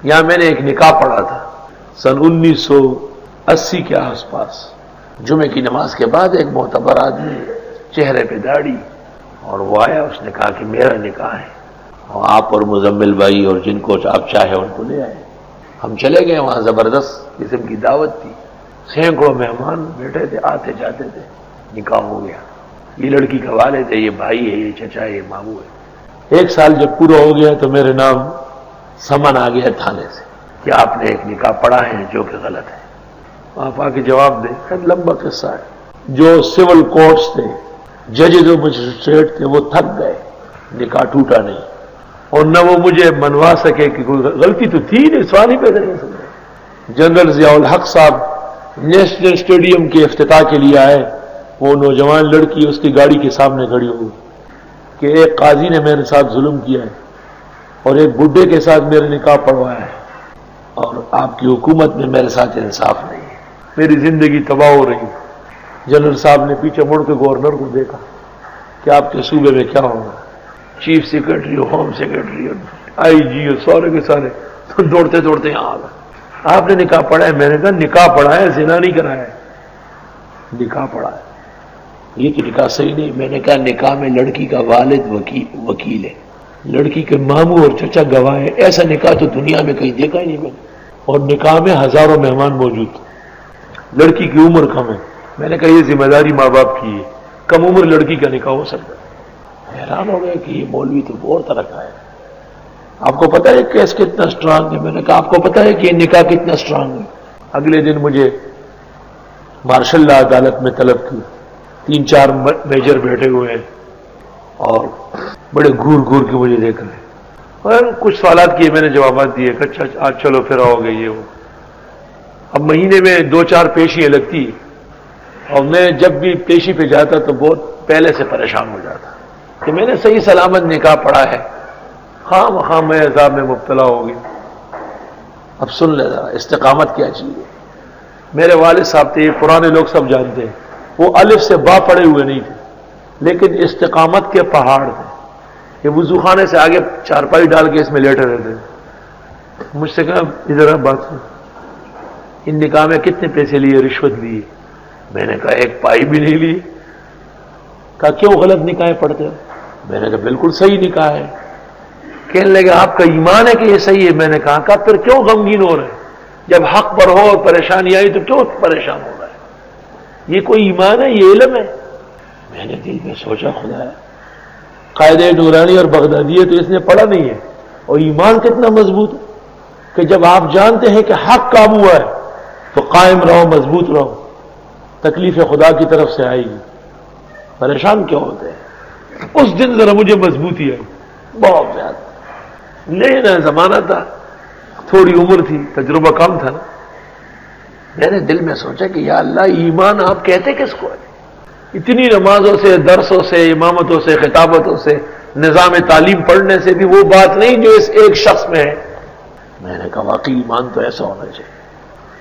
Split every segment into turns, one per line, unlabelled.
یہاں میں نے ایک نکاح پڑھا تھا سن 1980 کے آس پاس. جمعے کی نماز کے بعد ایک معتبر آدمی, چہرے پہ داڑھی, اور وہ آیا, اس نے کہا کہ میرا نکاح ہے, اور آپ اور مزمل بھائی اور جن کو آپ چاہے ان کو لے آئے. ہم چلے گئے, وہاں زبردست قسم کی دعوت تھی, سینکڑوں مہمان بیٹھے تھے, آتے جاتے تھے. نکاح ہو گیا. یہ لڑکی کا والد ہے, یہ بھائی ہے, یہ چچا ہے, یہ ماموں ہے. 1 سال جب پورا ہو گیا تو میرے نام سمن آ گیا تھانے سے کہ آپ نے ایک نکاح پڑھا ہے جو کہ غلط ہے. آپ آ کے جواب دیں. لمبا قصہ ہے. جو سول کورٹس تھے, ججز اور مجسٹریٹ تھے, وہ تھک گئے, نکاح ٹوٹا نہیں, اور نہ وہ مجھے منوا سکے کہ کوئی غلطی تو تھی نہیں, سوال ہی پیدا نہیں سکتے. جنرل ضیاء الحق صاحب نیشنل اسٹیڈیم کے افتتاح کے لیے آئے. وہ نوجوان لڑکی اس کی گاڑی کے سامنے کھڑی ہوئی کہ ایک قاضی نے میرے ساتھ ظلم کیا ہے اور ایک بڈھے کے ساتھ میرے نکاح پڑھوایا ہے, اور آپ کی حکومت میں میرے ساتھ انصاف نہیں ہے, میری زندگی تباہ ہو رہی ہے. جنرل صاحب نے پیچھے مڑ کے گورنر کو دیکھا کہ آپ کے صوبے میں کیا ہوگا. چیف سیکرٹری, ہوم سیکرٹری, آئی جی, اور سارے کے سارے دوڑتے دوڑتے یہاں آ گئے. آپ نے نکاح پڑھا ہے؟ میں نے کہا نکاح پڑھا ہے, زنا نہیں کرایا ہے. نکاح پڑھا ہے. یہ کہ نکاح صحیح نہیں. میں نے کہا نکاح میں لڑکی کا والد وکیل ہے, لڑکی کے ماموں اور چچا گواہ ہے. ایسا نکاح تو دنیا میں کہیں دیکھا ہی نہیں میں نے. اور نکاح میں ہزاروں مہمان موجود تھے. لڑکی کی عمر کم ہے. میں نے کہا یہ ذمہ داری ماں باپ کی ہے, کم عمر لڑکی کا نکاح ہو سکتا ہے. حیران ہو گئے کہ یہ مولوی تو بہت طرح کا ہے. آپ کو پتا ہے کیس کتنا اسٹرانگ ہے؟ میں نے کہا آپ کو پتا ہے کہ یہ نکاح کتنا اسٹرانگ ہے؟ اگلے دن مجھے مارشل لا عدالت میں طلب کی. 3-4 میجر بیٹھے ہوئے ہیں اور بڑے گھور گھور کے مجھے دیکھ رہے ہیں, اور کچھ سوالات کیے, میں نے جوابات دیے کہ اچھا آج چلو پھر آؤ گے یہ وہ. اب مہینے میں 2-4 پیشیاں لگتی, اور میں جب بھی پیشی پہ جاتا تو بہت پہلے سے پریشان ہو جاتا کہ میں نے صحیح سلامت نکاح پڑھا ہے, ہاں میں عذاب میں مبتلا ہو گیا. اب سن لے ذرا استقامت کیا چیز ہے. میرے والد صاحب تھے, یہ پرانے لوگ سب جانتے ہیں, وہ الف سے با پڑے ہوئے نہیں تھے, لیکن استقامت کے پہاڑ تھے. یہ وضو خانے سے آگے چارپائی ڈال کے اس میں لیٹے رہتے. مجھ سے کہا ادھر آپ بات سن, ان نکاح میں کتنے پیسے لیے, رشوت لی؟ میں نے کہا 1 پائی بھی نہیں لی. کہا کیوں غلط نکاح پڑھتے ہو؟ میں نے کہا بالکل صحیح نکاح ہے. کہنے لگے آپ کا ایمان ہے کہ یہ صحیح ہے؟ میں نے کہا پھر کیوں غمگین ہو رہے ہیں؟ جب حق پر ہو اور پریشانی آئی تو کیوں پریشان ہو رہا ہے؟ یہ کوئی ایمان ہے؟ یہ علم ہے؟ میں نے دل میں سوچا خدا ہے, قاعدہ نورانی اور بغدادی ہے تو اس نے پڑھا نہیں ہے, اور ایمان کتنا مضبوط ہے کہ جب آپ جانتے ہیں کہ حق قابو ہے تو قائم رہو, مضبوط رہو, تکلیف خدا کی طرف سے آئے گی. پریشان کیوں ہوتے ہیں؟ اس دن ذرا مجھے مضبوطی آئی بہت زیادہ. لینا زمانہ تھا, تھوڑی عمر تھی, تجربہ کم تھا نا. میں نے دل میں سوچا کہ یا اللہ, ایمان آپ کہتے کس کو ہے؟ اتنی نمازوں سے, درسوں سے, امامتوں سے, خطابتوں سے, نظام تعلیم پڑھنے سے بھی وہ بات نہیں جو اس ایک شخص میں ہے. میں نے کہا واقعی ایمان تو ایسا ہونا چاہیے.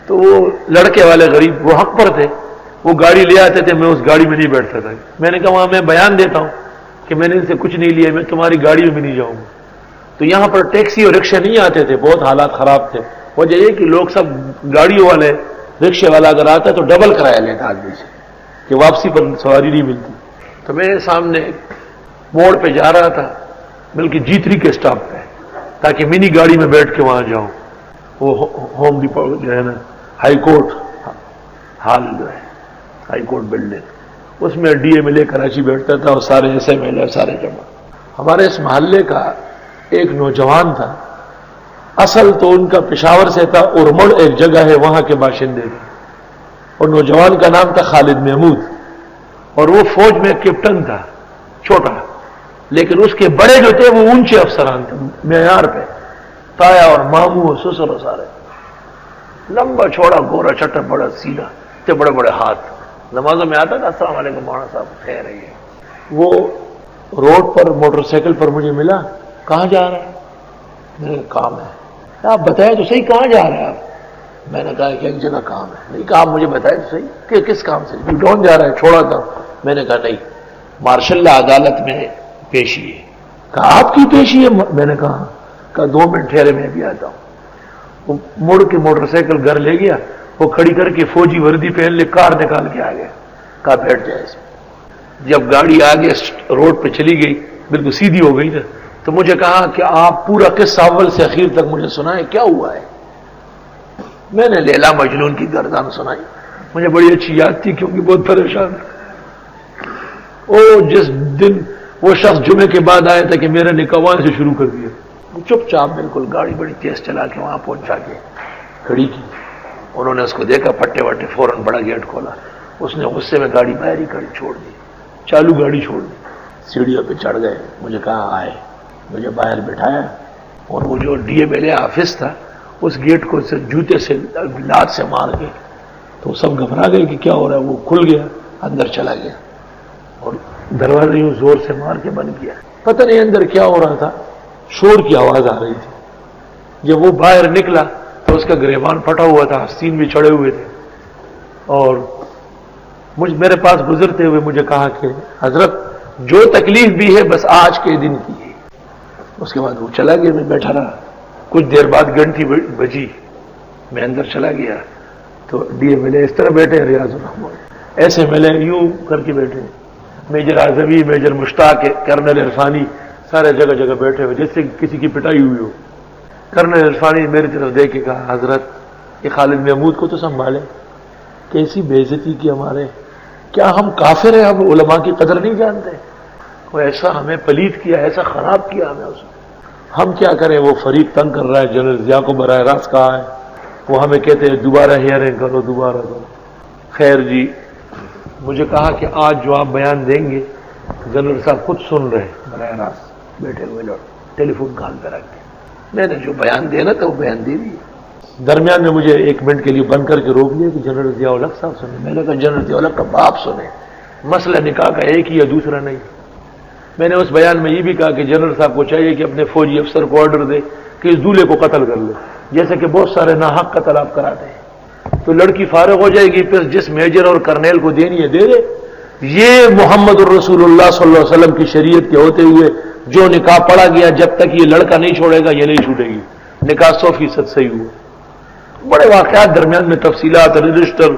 تو وہ لڑکے والے غریب وہ حق پر تھے, وہ گاڑی لے آتے تھے, میں اس گاڑی میں نہیں بیٹھتا تھا. میں نے کہا وہاں میں بیان دیتا ہوں کہ میں نے ان سے کچھ نہیں لیا, میں تمہاری گاڑی میں بھی نہیں جاؤں گا. تو یہاں پر ٹیکسی اور رکشے نہیں آتے تھے, بہت حالات خراب تھے. وجہ یہ کہ لوگ سب گاڑیوں والے, رکشے والا اگر آتا ہے تو ڈبل کرایہ لیتا آدمی سے کہ واپسی پر سواری نہیں ملتی. تو میرے سامنے موڑ پہ جا رہا تھا, بلکہ G3 کے اسٹاپ پہ, تاکہ منی گاڑی میں بیٹھ کے وہاں جاؤں. وہ ہوم ڈپو جو ہے نا, ہائی کورٹ ہال جو ہے, ہائی کورٹ بلڈنگ, اس میں D M L A Karachi بیٹھتا تھا, اور سارے ایس ایم ایل اے سارے جمع. ہمارے اس محلے کا ایک نوجوان تھا, اصل تو ان کا پشاور سے تھا, ارمڑ ایک جگہ ہے وہاں کے باشندے تھے, اور نوجوان کا نام تھا خالد محمود, اور وہ فوج میں کیپٹن تھا, چھوٹا, لیکن اس کے بڑے جو تھے وہ اونچے افسران تھے, معیار پہ, تایا اور ماموں اور سسر اور سارے, لمبا چھوڑا, گورا چٹا, بڑا سیدھا, اتنے بڑے بڑے ہاتھ. نمازوں میں آتا تھا, السلام علیکم مولانا صاحب, خیر ہے. وہ روڈ پر موٹر سائیکل پر مجھے ملا, کہاں جا رہا ہے؟ میں نے کام ہے. آپ بتائیں تو صحیح کہاں جا رہے ہیں آپ؟ میں نے کہا کہ ایک جگہ کام ہے. نہیں کہا آپ مجھے بتائیں تو صحیح کہ کس کام سے؟ ڈون جا رہا ہے, چھوڑا تھا. میں نے کہا نہیں, مارشل لا عدالت میں پیشی ہے. کہا آپ کی پیشی ہے؟ میں نے کہا 2 منٹ ٹھہرے, میں بھی آتا ہوں. وہ مڑ کے موٹر سائیکل گھر لے گیا، وہ کھڑی کر کے فوجی وردی پہن لے کار نکال کے آ گیا، کہا بیٹھ جائے اس میں۔ جب گاڑی آگے روڈ پہ چلی گئی، بالکل سیدھی ہو گئی نا، تو مجھے کہا کہ آپ پورا قصہ اول سے اخیر تک مجھے سنائیں، کیا ہوا ہے؟ میں نے لیلا مجنون کی گردان سنائی، مجھے بڑی اچھی یاد تھی کیونکہ بہت پریشان تھا۔ جس دن وہ شخص جمعے کے بعد آیا تھا کہ میرا نکاح وہاں سے شروع کر دیا، چپ چاپ بالکل گاڑی بڑی تیز چلا کے وہاں پہنچا کے کھڑی کی۔ انہوں نے اس کو دیکھا، پٹے وٹے فوراً بڑا گیٹ کھولا، اس نے غصے میں گاڑی باہر ہی کھڑی چھوڑ دی، چالو گاڑی چھوڑ دی۔ سیڑھیوں پہ چڑھ گئے، مجھے کہا آئے، مجھے باہر بٹھایا، اور وہ جو D M L A office تھا اس گیٹ کو جوتے سے لات سے مار کے، تو سب گھبرا گئے کہ کیا ہو رہا ہے۔ وہ کھل گیا، اندر چلا گیا اور دروازے یوں زور سے مار کے بند کیا۔ پتہ نہیں اندر کیا ہو رہا تھا، شور کی آواز آ رہی تھی۔ جب وہ باہر نکلا تو اس کا گریبان پھٹا ہوا تھا، آستین بھی چڑھے ہوئے تھے، اور میرے پاس گزرتے ہوئے مجھے کہا کہ حضرت جو تکلیف بھی ہے بس آج کے دن کی ہے۔ اس کے بعد وہ چلا گیا، میں بیٹھا رہا۔ کچھ دیر بعد گھنٹی بجی، میں اندر چلا گیا تو ڈی ایم ایل اے اس طرح بیٹھے، ریاض الرحمان ایسے ملے یوں کر کے بیٹھے، میجر اعظمی، میجر مشتاق، کرنل عرفانی، سارے جگہ جگہ بیٹھے ہوئے جیسے کسی کی پٹائی ہوئی ہو۔ کرنل عرفانی میری طرف دیکھ کے کہا حضرت یہ خالد محمود کو تو سنبھالے، کیسی بے عزتی کی ہمارے، کیا ہم کافر ہیں، ہم علماء کی قدر نہیں جانتے؟ وہ ایسا ہمیں پلید کیا، ایسا خراب کیا ہمیں اس نے، ہم کیا کریں؟ وہ فریق تنگ کر رہا ہے، جنرل ضیاء کو براہ راست کہا ہے، وہ ہمیں کہتے ہیں دوبارہ ہیئرنگ کرو، دوبارہ کرو۔ خیر جی، مجھے کہا کہ آج جو آپ بیان دیں گے جنرل صاحب خود سن رہے براہ راست بیٹھے ہوئے لوگ، ٹیلی فون کان پہ رکھ کے میں نے جو بیان دینا تھا وہ بیان دے دیا۔ درمیان میں مجھے 1 منٹ کے لیے بند کر کے روک لیا کہ جنرل ضیاء الحق صاحب سنیں۔ میں نے کہا جنرل ضیاء الحق کا باپ سنیں، مسئلہ نکاح کا ایک ہی ہے، دوسرا نہیں۔ میں نے اس بیان میں یہ بھی کہا کہ جنرل صاحب کو چاہیے کہ اپنے فوجی افسر کو آرڈر دے کہ اس دولہے کو قتل کر لے، جیسے کہ بہت سارے ناحق قتل آپ کراتے ہیں، تو لڑکی فارغ ہو جائے گی، پھر جس میجر اور کرنیل کو دینی ہے دے دے۔ یہ محمد الرسول اللہ صلی اللہ علیہ وسلم کی شریعت کے ہوتے ہوئے جو نکاح پڑا گیا، جب تک یہ لڑکا نہیں چھوڑے گا یہ نہیں چھوٹے گی، نکاح 100% صحیح ہوا۔ بڑے واقعات درمیان میں، تفصیلات، رجسٹر،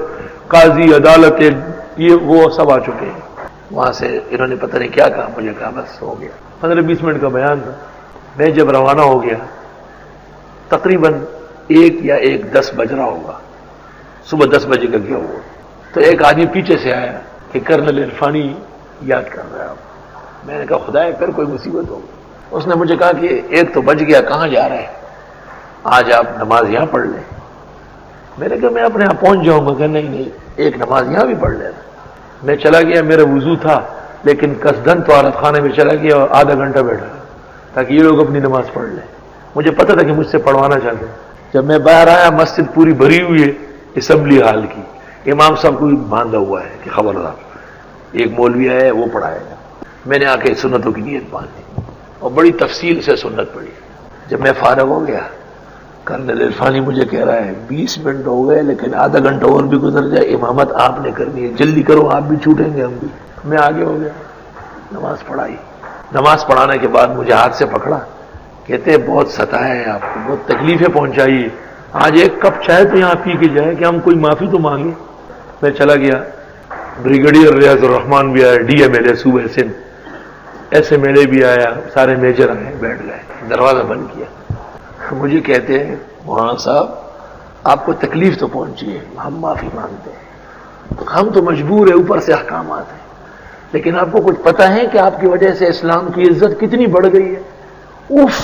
قاضی، عدالت، یہ وہ سب آ چکے ہیں۔ وہاں سے انہوں نے پتہ نہیں کیا کہا، مجھے کہا بس ہو گیا۔ 15-20 منٹ کا بیان تھا۔ میں جب روانہ ہو گیا تقریباً 1 یا 1:10 بج رہا ہوگا، صبح 10 بجے کا گیا ہوا، تو ایک آدمی پیچھے سے آیا کہ کرنل عرفانی یاد کر رہا ہے آپ۔ میں نے کہا خدایا پھر کوئی مصیبت ہوگی۔ اس نے مجھے کہا کہ 1 تو بج گیا، کہاں جا رہا ہے؟ آج آپ نماز یہاں پڑھ لیں۔ میں نے کہا میں اپنے یہاں پہنچ جاؤں گا۔ کہ نہیں، ایک نماز یہاں بھی پڑھ لینا۔ میں چلا گیا، میرا وضو تھا لیکن قصدن طہارت خانے میں چلا گیا اور آدھا گھنٹہ بیٹھا تاکہ یہ لوگ اپنی نماز پڑھ لیں۔ مجھے پتہ تھا کہ مجھ سے پڑھوانا چاہتے ہیں۔ جب میں باہر آیا، مسجد پوری بھری ہوئی ہے، اسمبلی ہال کی، امام صاحب کو باندھا ہوا ہے کہ خبردار، ایک مولوی آیا ہے وہ پڑھائے گا۔ میں نے آ کے سنتوں کی نیت باندھی اور بڑی تفصیل سے سنت پڑھی۔ جب میں فارغ ہو گیا، کرنل عرفانی مجھے کہہ رہا ہے 20 منٹ ہو گئے لیکن آدھا گھنٹہ اور بھی گزر جائے، امامت آپ نے کرنی ہے، جلدی کرو، آپ بھی چھوٹیں گے ہم بھی۔ میں آگے ہو گیا، نماز پڑھائی۔ نماز پڑھانے کے بعد مجھے ہاتھ سے پکڑا، کہتے ہیں بہت ستایا ہے آپ کو، بہت تکلیفیں پہنچائی، آج 1 کپ چائے تو یہاں پی کے جائے کہ ہم کوئی معافی تو مانگے۔ میں چلا گیا، بریگیڈیئر ریاض الرحمان بھی آیا، ڈی ایم ایل اے صوبہ Sindh, S M L A بھی آیا، سارے میجر آئے، بیٹھ گئے، دروازہ بند کیا۔ مجھے کہتے ہیں مولانا صاحب آپ کو تکلیف تو پہنچی ہے، ہم معافی مانگتے ہیں، ہم تو مجبور ہیں، اوپر سے احکامات ہیں، لیکن آپ کو کچھ پتہ ہے کہ آپ کی وجہ سے اسلام کی عزت کتنی بڑھ گئی ہے؟ اف،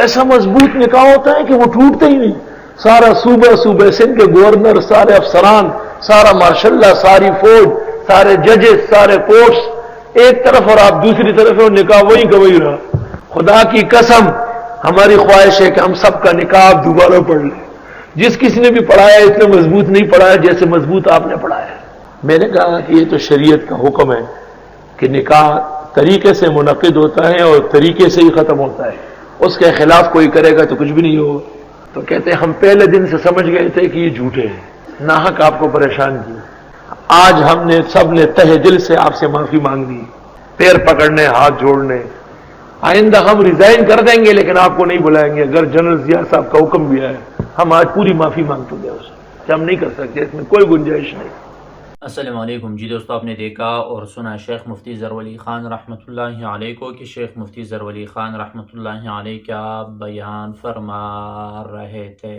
ایسا مضبوط نکاح ہوتا ہے کہ وہ ٹوٹتے ہی نہیں۔ سارا صوبہ سندھ کے گورنر، سارے افسران، سارا ماشاء اللہ، ساری فوج، سارے ججز، سارے کورٹس ایک طرف اور آپ دوسری طرف، اور نکاح وہی کا وہی رہا۔ خدا کی قسم ہماری خواہش ہے کہ ہم سب کا نکاح دوبارہ پڑھ لیں۔ جس کسی نے بھی پڑھایا اتنا مضبوط نہیں پڑھایا جیسے مضبوط آپ نے پڑھایا۔ میں نے کہا کہ یہ تو شریعت کا حکم ہے کہ نکاح طریقے سے منعقد ہوتا ہے اور طریقے سے ہی ختم ہوتا ہے، اس کے خلاف کوئی کرے گا تو کچھ بھی نہیں ہوگا۔ تو کہتے ہیں ہم پہلے دن سے سمجھ گئے تھے کہ یہ جھوٹے ہیں، ناحق آپ کو پریشان کیا۔ آج ہم نے سب نے تہ دل سے آپ سے معافی مانگنی، پیر پکڑنے، ہاتھ جوڑنے۔ آئندہ ہم ریزائن کر دیں گے لیکن آپ کو نہیں بلائیں گے، اگر جنرل ضیاء صاحب کا حکم بھی آئے ہم آج پوری معافی مانگتے ہیں اس کہ ہم نہیں کر سکتے، اس میں کوئی گنجائش نہیں۔
السلام علیکم جی دوستو، آپ نے دیکھا اور سنا شیخ مفتی ظہور خان رحمۃ اللہ علیہ کو کہ شیخ مفتی ظہور خان رحمۃ اللہ علیہ کیا بیان فرما رہے تھے۔